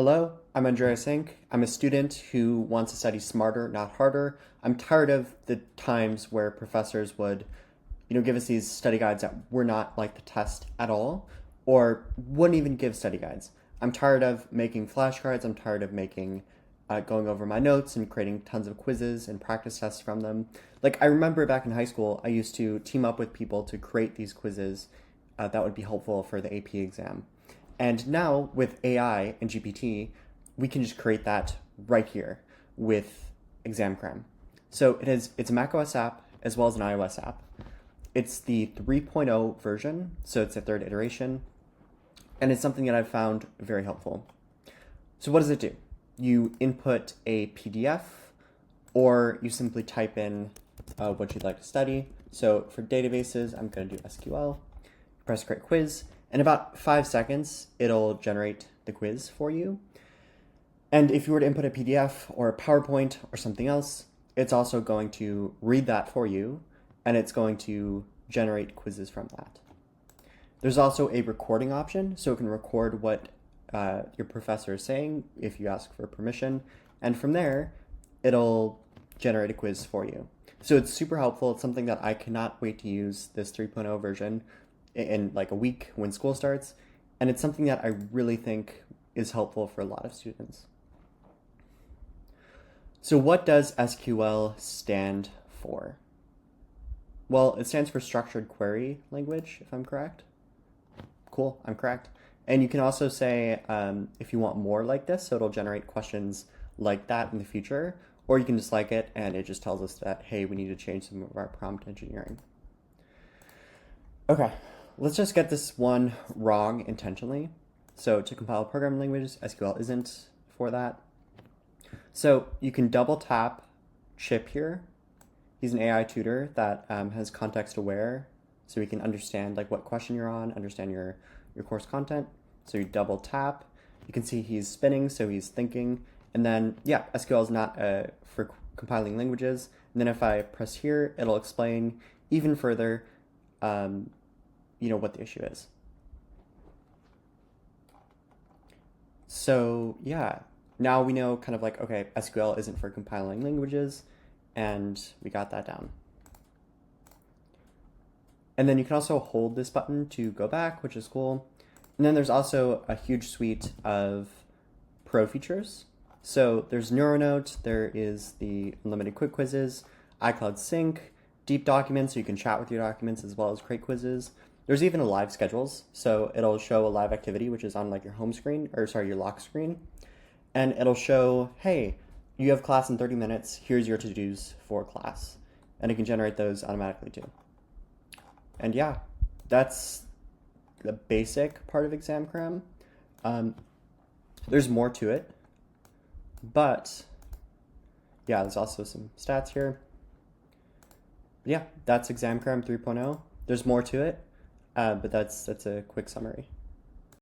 Hello, I'm Andreas Ink. I'm a student who wants to study smarter, not harder. I'm tired of the times where professors would, give us these study guides that were not like the test at all, or wouldn't even give study guides. I'm tired of making flashcards. I'm tired of going over my notes and creating tons of quizzes and practice tests from them. Like I remember back in high school, I used to team up with people to create these quizzes that would be helpful for the AP exam. And now with AI and GPT, we can just create that right here with ExamCram. So it's a macOS app as well as an iOS app. It's the 3.0 version, so it's the third iteration, and it's something that I've found very helpful. So what does it do? You input a PDF, or you simply type in what you'd like to study. So for databases, I'm going to do SQL. Press create quiz. In about 5 seconds, it'll generate the quiz for you. And if you were to input a PDF or a PowerPoint or something else, it's also going to read that for you, and it's going to generate quizzes from that. There's also a recording option, so it can record what your professor is saying if you ask for permission, and from there, it'll generate a quiz for you. So it's super helpful. It's something that I cannot wait to use, this 3.0 version, in like a week when school starts, and it's something that I really think is helpful for a lot of students. So what does SQL stand for? Well, it stands for Structured Query Language, if I'm correct. Cool, I'm correct. And you can also say if you want more like this, so it'll generate questions like that in the future, or you can just like it and it just tells us that, hey, we need to change some of our prompt engineering. Okay, let's just get this one wrong intentionally. So to compile programming languages, SQL isn't for that. So you can double tap Chip here. He's an AI tutor that has context aware, so he can understand like what question you're on, understand your course content. So you double tap, you can see he's spinning, so he's thinking. And then, yeah, SQL is not for compiling languages. And then if I press here, it'll explain even further what the issue is. So yeah, now we know kind of like, okay, SQL isn't for compiling languages, and we got that down. And then you can also hold this button to go back, which is cool. And then there's also a huge suite of pro features. So there's NeuroNote, there is the unlimited quick quizzes, iCloud Sync, deep documents, so you can chat with your documents as well as create quizzes. There's even a live schedules, so it'll show a live activity, which is on like your home screen, or sorry, your lock screen. And it'll show, hey, you have class in 30 minutes, here's your to-dos for class. And it can generate those automatically too. And yeah, that's the basic part of ExamCram. There's more to it, but yeah, there's also some stats here. Yeah, that's ExamCram 3.0. There's more to it, but that's a quick summary.